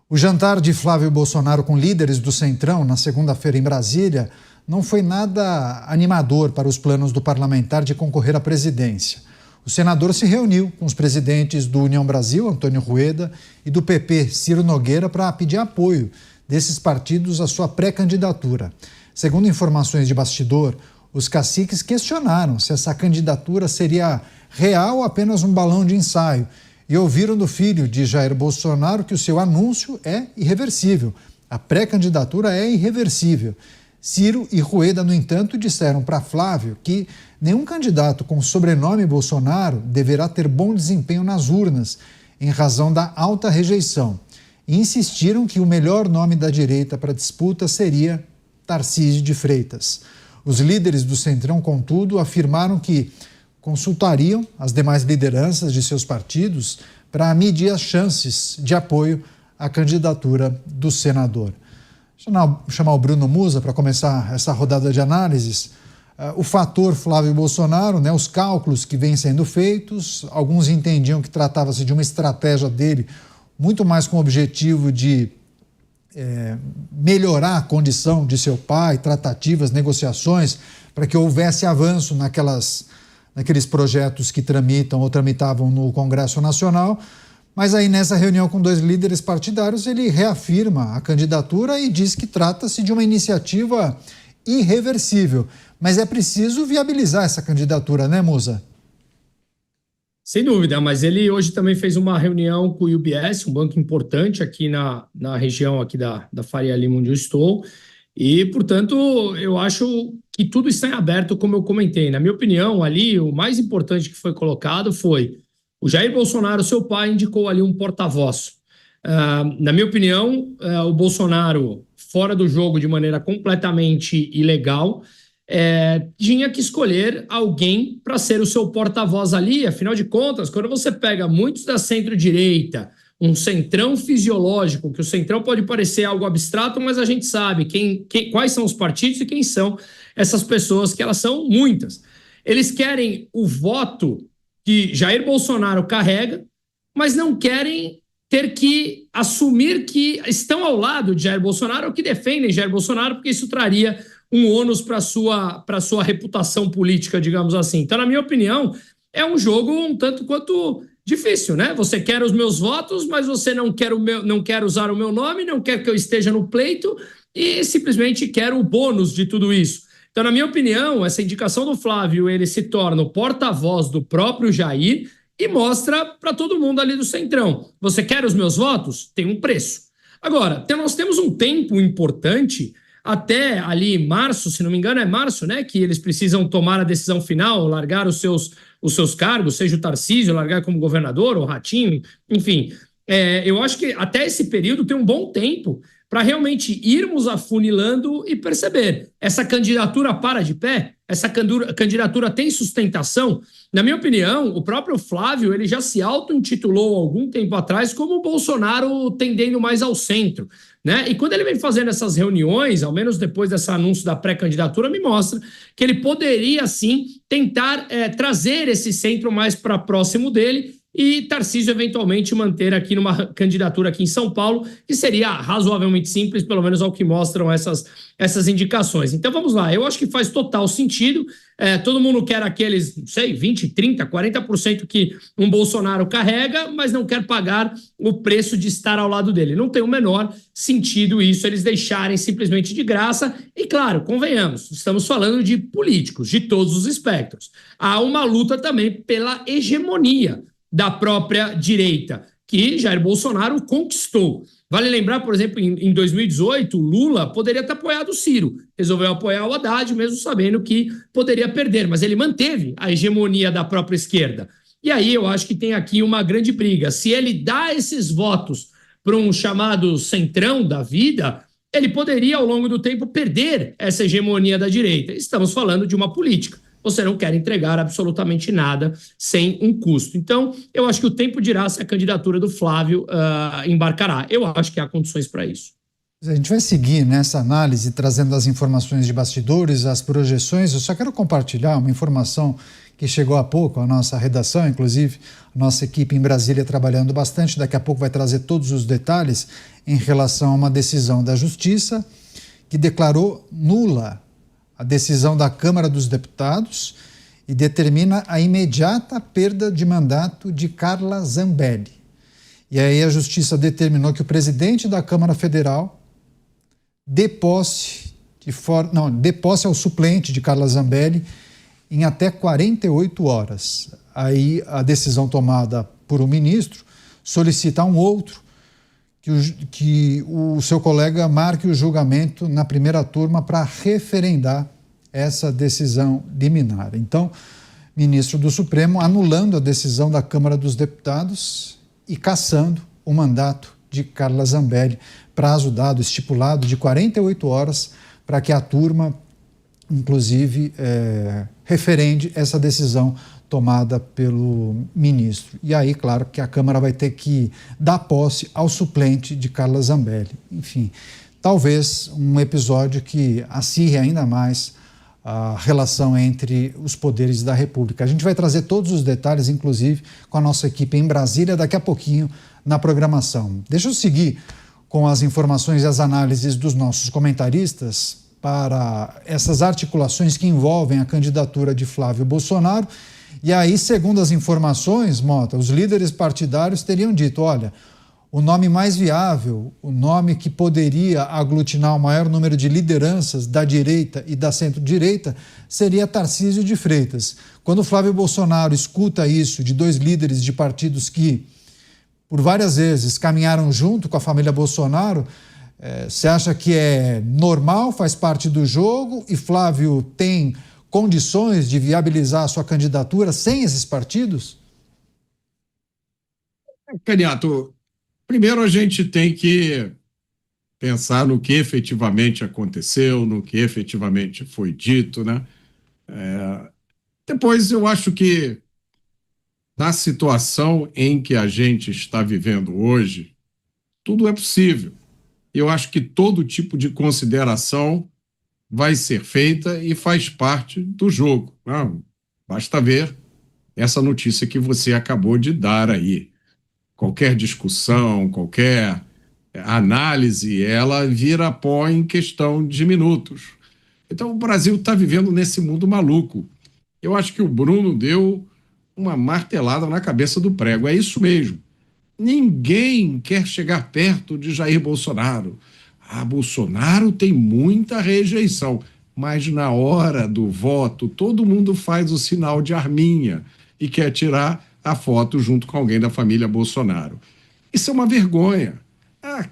O jantar de Flávio Bolsonaro com líderes do Centrão na segunda-feira em Brasília não foi nada animador para os planos do parlamentar de concorrer à presidência. O senador se reuniu com os presidentes do União Brasil, Antônio Rueda, e do PP, Ciro Nogueira, para pedir apoio desses partidos à sua pré-candidatura. Segundo informações de bastidor, os caciques questionaram se essa candidatura seria real ou apenas um balão de ensaio e ouviram do filho de Jair Bolsonaro que o seu anúncio é irreversível. A pré-candidatura é irreversível. Ciro e Rueda, no entanto, disseram para Flávio que nenhum candidato com sobrenome Bolsonaro deverá ter bom desempenho nas urnas, em razão da alta rejeição. E insistiram que o melhor nome da direita para a disputa seria Tarcísio de Freitas. Os líderes do Centrão, contudo, afirmaram que consultariam as demais lideranças de seus partidos para medir as chances de apoio à candidatura do senador. Vou chamar o Bruno Musa para começar essa rodada de análises. O fator Flávio Bolsonaro, os cálculos que vêm sendo feitos, alguns entendiam que tratava-se de uma estratégia dele muito mais com o objetivo de melhorar a condição de seu pai, tratativas, negociações, para que houvesse avanço naqueles projetos que tramitam ou tramitavam no Congresso Nacional. Mas aí nessa reunião com dois líderes partidários ele reafirma a candidatura e diz que trata-se de uma iniciativa irreversível. Mas é preciso viabilizar essa candidatura, né, Musa? Sem dúvida, mas ele hoje também fez uma reunião com o UBS, um banco importante aqui na região aqui da Faria Lima, onde eu estou, e, portanto, eu acho que tudo está em aberto, como eu comentei. Na minha opinião, ali, o mais importante que foi colocado foi o Jair Bolsonaro, seu pai, indicou ali um porta-voz. Na minha opinião, o Bolsonaro, fora do jogo de maneira completamente ilegal, tinha que escolher alguém para ser o seu porta-voz ali. Afinal de contas, quando você pega muitos da centro-direita, um centrão fisiológico, que o centrão pode parecer algo abstrato, mas a gente sabe quais são os partidos e quem são essas pessoas, que elas são muitas. Eles querem o voto que Jair Bolsonaro carrega, mas não querem ter que assumir que estão ao lado de Jair Bolsonaro ou que defendem Jair Bolsonaro, porque isso traria um ônus para a sua reputação política, digamos assim. Então, na minha opinião, é um jogo um tanto quanto difícil, né? Você quer os meus votos, mas você não quer usar o meu nome, não quer que eu esteja no pleito e simplesmente quer o bônus de tudo isso. Então, na minha opinião, essa indicação do Flávio, ele se torna o porta-voz do próprio Jair e mostra para todo mundo ali do Centrão. Você quer os meus votos? Tem um preço. Agora, nós temos um tempo importante, até ali março, se não me engano é março, né, que eles precisam tomar a decisão final, largar os seus cargos, seja o Tarcísio, largar como governador, ou Ratinho, enfim. Eu acho que até esse período tem um bom tempo para realmente irmos afunilando e perceber, essa candidatura para de pé? Essa candidatura tem sustentação? Na minha opinião, o próprio Flávio ele já se auto-intitulou algum tempo atrás como o Bolsonaro tendendo mais ao centro, né? E quando ele vem fazendo essas reuniões, ao menos depois desse anúncio da pré-candidatura, me mostra que ele poderia, sim, tentar trazer esse centro mais para próximo dele e Tarcísio eventualmente manter aqui numa candidatura aqui em São Paulo, que seria razoavelmente simples, pelo menos ao que mostram essas indicações. Então vamos lá, eu acho que faz total sentido, todo mundo quer aqueles, não sei, 20, 30, 40% que um Bolsonaro carrega, mas não quer pagar o preço de estar ao lado dele. Não tem o menor sentido isso, eles deixarem simplesmente de graça. E claro, convenhamos, estamos falando de políticos, de todos os espectros. Há uma luta também pela hegemonia da própria direita, que Jair Bolsonaro conquistou. Vale lembrar, por exemplo, em 2018, Lula poderia ter apoiado o Ciro, resolveu apoiar o Haddad, mesmo sabendo que poderia perder, mas ele manteve a hegemonia da própria esquerda. E aí eu acho que tem aqui uma grande briga. Se ele dá esses votos para um chamado centrão da vida, ele poderia, ao longo do tempo, perder essa hegemonia da direita. Estamos falando de uma política. Você não quer entregar absolutamente nada sem um custo. Então, eu acho que o tempo dirá se a candidatura do Flávio embarcará. Eu acho que há condições para isso. A gente vai seguir nessa análise, trazendo as informações de bastidores, as projeções. Eu só quero compartilhar uma informação que chegou há pouco à nossa redação, inclusive a nossa equipe em Brasília trabalhando bastante, daqui a pouco vai trazer todos os detalhes. em relação a uma decisão da Justiça que declarou nula a decisão da Câmara dos Deputados e determina a imediata perda de mandato de Carla Zambelli. E aí a Justiça determinou que o presidente da Câmara Federal dê posse ao suplente de Carla Zambelli em até 48 horas. Aí a decisão tomada por um ministro solicita a um outro que o seu colega marque o julgamento na primeira turma para referendar essa decisão liminar. Então, ministro do Supremo anulando a decisão da Câmara dos Deputados e cassando o mandato de Carla Zambelli, prazo dado, estipulado de 48 horas para que a turma, inclusive, referende essa decisão tomada pelo ministro. E aí, claro, que a Câmara vai ter que dar posse ao suplente de Carla Zambelli. Enfim, talvez um episódio que acirre ainda mais a relação entre os poderes da República. A gente vai trazer todos os detalhes, inclusive, com a nossa equipe em Brasília, daqui a pouquinho na programação. Deixa eu seguir com as informações e as análises dos nossos comentaristas para essas articulações que envolvem a candidatura de Flávio Bolsonaro. E aí, segundo as informações, Mota, os líderes partidários teriam dito, olha, o nome mais viável, o nome que poderia aglutinar o maior número de lideranças da direita e da centro-direita seria Tarcísio de Freitas. Quando Flávio Bolsonaro escuta isso de dois líderes de partidos que, por várias vezes, caminharam junto com a família Bolsonaro, você acha que é normal, faz parte do jogo e Flávio tem condições de viabilizar a sua candidatura sem esses partidos? Caniato, primeiro a gente tem que pensar no que efetivamente aconteceu, no que efetivamente foi dito, né? Depois eu acho que na situação em que a gente está vivendo hoje, tudo é possível. Eu acho que todo tipo de consideração vai ser feita e faz parte do jogo. Basta ver essa notícia que você acabou de dar aí. Qualquer discussão, qualquer análise, ela vira pó em questão de minutos. Então, o Brasil está vivendo nesse mundo maluco. Eu acho que o Bruno deu uma martelada na cabeça do prego. É isso mesmo. Ninguém quer chegar perto de Jair Bolsonaro. Bolsonaro tem muita rejeição, mas na hora do voto, todo mundo faz o sinal de arminha e quer tirar a foto junto com alguém da família Bolsonaro. Isso é uma vergonha.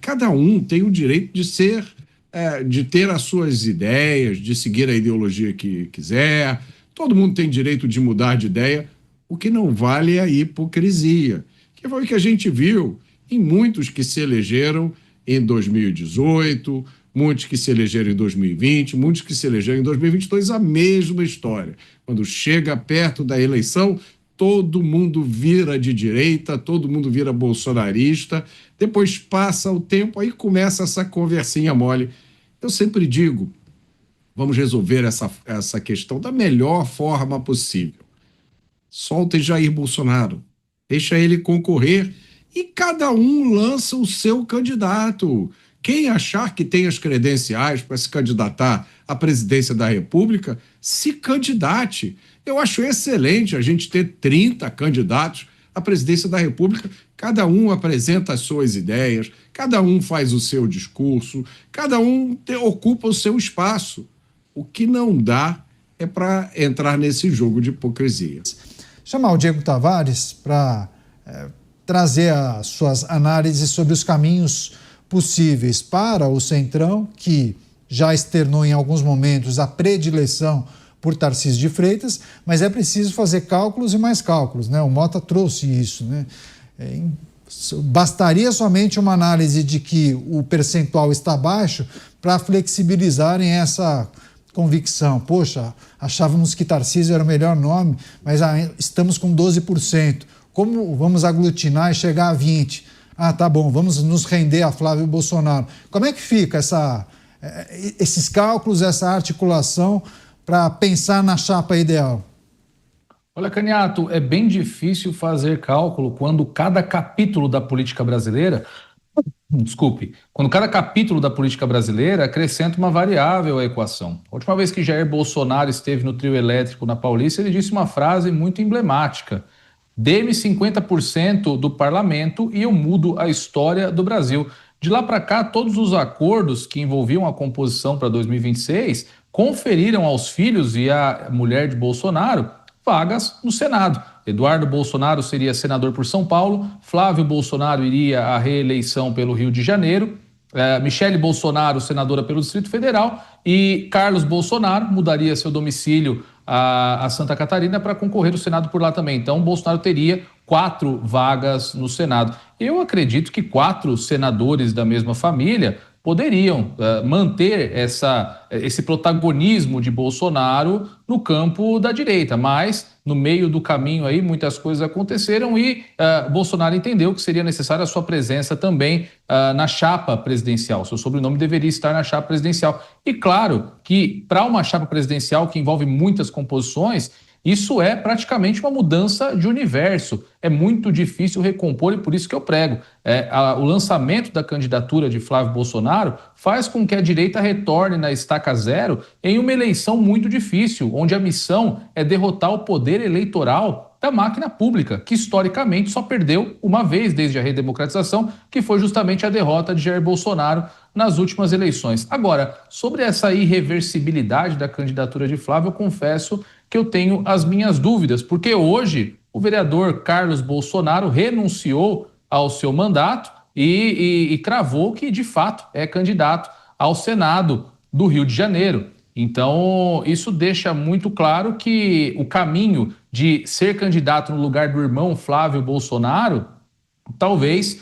Cada um tem o direito de ter as suas ideias, de seguir a ideologia que quiser. Todo mundo tem direito de mudar de ideia. O que não vale é a hipocrisia, que foi o que a gente viu em muitos que se elegeram em 2018, muitos que se elegeram em 2020, muitos que se elegeram em 2022, a mesma história. Quando chega perto da eleição, todo mundo vira de direita, todo mundo vira bolsonarista, depois passa o tempo, aí começa essa conversinha mole. Eu sempre digo, vamos resolver essa questão da melhor forma possível. Solta Jair Bolsonaro, deixa ele concorrer e cada um lança o seu candidato. Quem achar que tem as credenciais para se candidatar à presidência da República, se candidate. Eu acho excelente a gente ter 30 candidatos à presidência da República. Cada um apresenta as suas ideias, cada um faz o seu discurso, cada um ocupa o seu espaço. O que não dá é para entrar nesse jogo de hipocrisia. Chamar o Diego Tavares para trazer as suas análises sobre os caminhos possíveis para o Centrão, que já externou em alguns momentos a predileção por Tarcísio de Freitas, mas é preciso fazer cálculos e mais cálculos, né? O Mota trouxe isso, né? Bastaria somente uma análise de que o percentual está baixo para flexibilizarem essa convicção. Poxa, achávamos que Tarcísio era o melhor nome, mas estamos com 12%. Como vamos aglutinar e chegar a 20%? Tá bom, vamos nos render a Flávio Bolsonaro. Como é que fica esses cálculos, essa articulação para pensar na chapa ideal? Olha, Caniato, é bem difícil fazer cálculo quando cada capítulo da política brasileira Desculpe, quando cada capítulo da política brasileira acrescenta uma variável à equação. A última vez que Jair Bolsonaro esteve no trio elétrico na Paulista, ele disse uma frase muito emblemática: dê-me 50% do parlamento e eu mudo a história do Brasil. De lá para cá, todos os acordos que envolviam a composição para 2026 conferiram aos filhos e à mulher de Bolsonaro vagas no Senado. Eduardo Bolsonaro seria senador por São Paulo, Flávio Bolsonaro iria à reeleição pelo Rio de Janeiro, Michele Bolsonaro, senadora pelo Distrito Federal, e Carlos Bolsonaro mudaria seu domicílio a Santa Catarina para concorrer ao Senado por lá também. Então, Bolsonaro teria 4 vagas no Senado. Eu acredito que 4 senadores da mesma família poderiam manter esse protagonismo de Bolsonaro no campo da direita, mas no meio do caminho aí muitas coisas aconteceram e Bolsonaro entendeu que seria necessária a sua presença também na chapa presidencial. Seu sobrenome deveria estar na chapa presidencial. E claro que para uma chapa presidencial que envolve muitas composições, isso é praticamente uma mudança de universo. É muito difícil recompor e por isso que eu prego. O lançamento da candidatura de Flávio Bolsonaro faz com que a direita retorne na estaca zero em uma eleição muito difícil, onde a missão é derrotar o poder eleitoral da máquina pública, que historicamente só perdeu uma vez desde a redemocratização, que foi justamente a derrota de Jair Bolsonaro nas últimas eleições. Agora, sobre essa irreversibilidade da candidatura de Flávio, eu confesso que eu tenho as minhas dúvidas, porque hoje o vereador Carlos Bolsonaro renunciou ao seu mandato e cravou que, de fato, é candidato ao Senado do Rio de Janeiro. Então, isso deixa muito claro que o caminho de ser candidato no lugar do irmão Flávio Bolsonaro talvez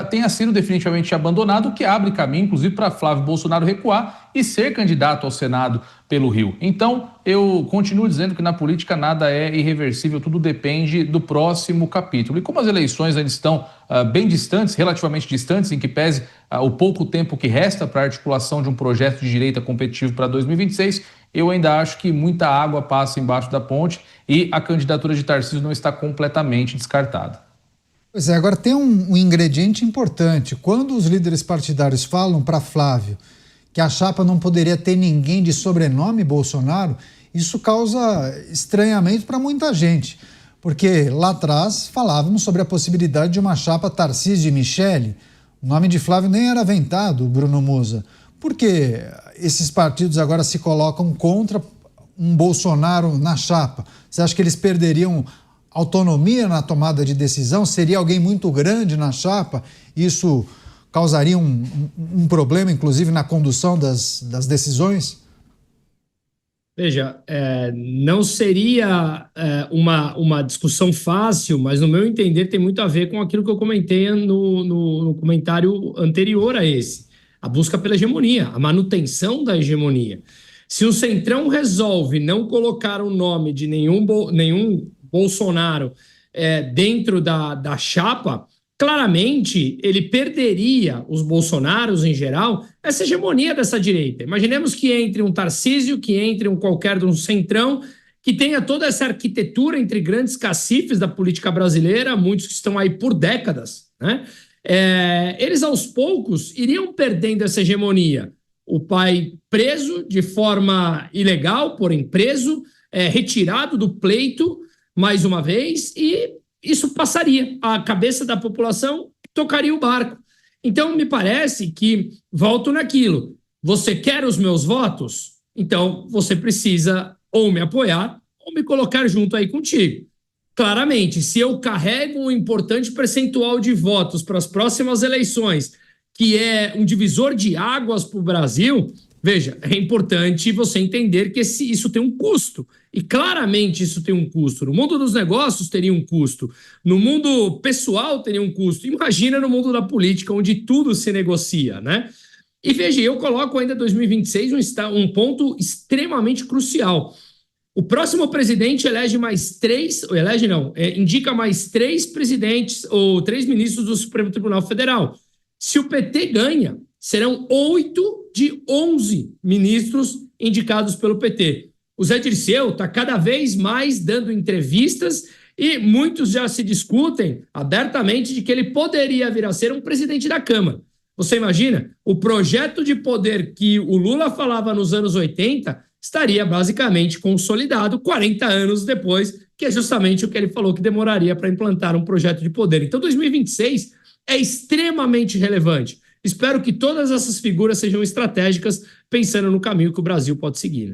tenha sido definitivamente abandonado, o que abre caminho, inclusive, para Flávio Bolsonaro recuar e ser candidato ao Senado pelo Rio. Então, eu continuo dizendo que na política nada é irreversível, tudo depende do próximo capítulo. E como as eleições ainda estão bem distantes, relativamente distantes, em que pese o pouco tempo que resta para a articulação de um projeto de direita competitivo para 2026, eu ainda acho que muita água passa embaixo da ponte e a candidatura de Tarcísio não está completamente descartada. Pois é, agora tem um ingrediente importante. Quando os líderes partidários falam para Flávio que a chapa não poderia ter ninguém de sobrenome Bolsonaro, isso causa estranhamento para muita gente. Porque lá atrás falávamos sobre a possibilidade de uma chapa Tarcísio e Michele. O nome de Flávio nem era aventado, Bruno Musa. Por que esses partidos agora se colocam contra um Bolsonaro na chapa? Você acha que eles perderiam autonomia na tomada de decisão? Seria alguém muito grande na chapa? Isso causaria um problema, inclusive, na condução das decisões? Veja, não seria uma discussão fácil, mas no meu entender tem muito a ver com aquilo que eu comentei no comentário anterior a esse. A busca pela hegemonia, a manutenção da hegemonia. Se o Centrão resolve não colocar o nome de nenhum Bolsonaro dentro da chapa, claramente ele perderia, os Bolsonaros em geral, essa hegemonia dessa direita. Imaginemos que entre um Tarcísio, que entre qualquer de um Centrão, que tenha toda essa arquitetura entre grandes cacifes da política brasileira, muitos que estão aí por décadas, né? Eles aos poucos iriam perdendo essa hegemonia. O pai preso de forma ilegal, porém preso, retirado do pleito, mais uma vez, e isso passaria. A cabeça da população tocaria o barco. Então, me parece que, volto naquilo, você quer os meus votos? Então, você precisa ou me apoiar ou me colocar junto aí contigo. Claramente, se eu carrego um importante percentual de votos para as próximas eleições, que é um divisor de águas para o Brasil, veja, é importante você entender que isso tem um custo. E claramente isso tem um custo. No mundo dos negócios teria um custo. No mundo pessoal teria um custo. Imagina no mundo da política, onde tudo se negocia, né? E veja, eu coloco ainda 2026 um ponto extremamente crucial. O próximo presidente indica mais 3 presidentes ou 3 ministros do Supremo Tribunal Federal. Se o PT ganha, serão 8 de 11 ministros indicados pelo PT. O Zé Dirceu está cada vez mais dando entrevistas e muitos já se discutem abertamente de que ele poderia vir a ser um presidente da Câmara. Você imagina? O projeto de poder que o Lula falava nos anos 80 estaria basicamente consolidado 40 anos depois, que é justamente o que ele falou que demoraria para implantar um projeto de poder. Então, 2026 é extremamente relevante. Espero que todas essas figuras sejam estratégicas, pensando no caminho que o Brasil pode seguir.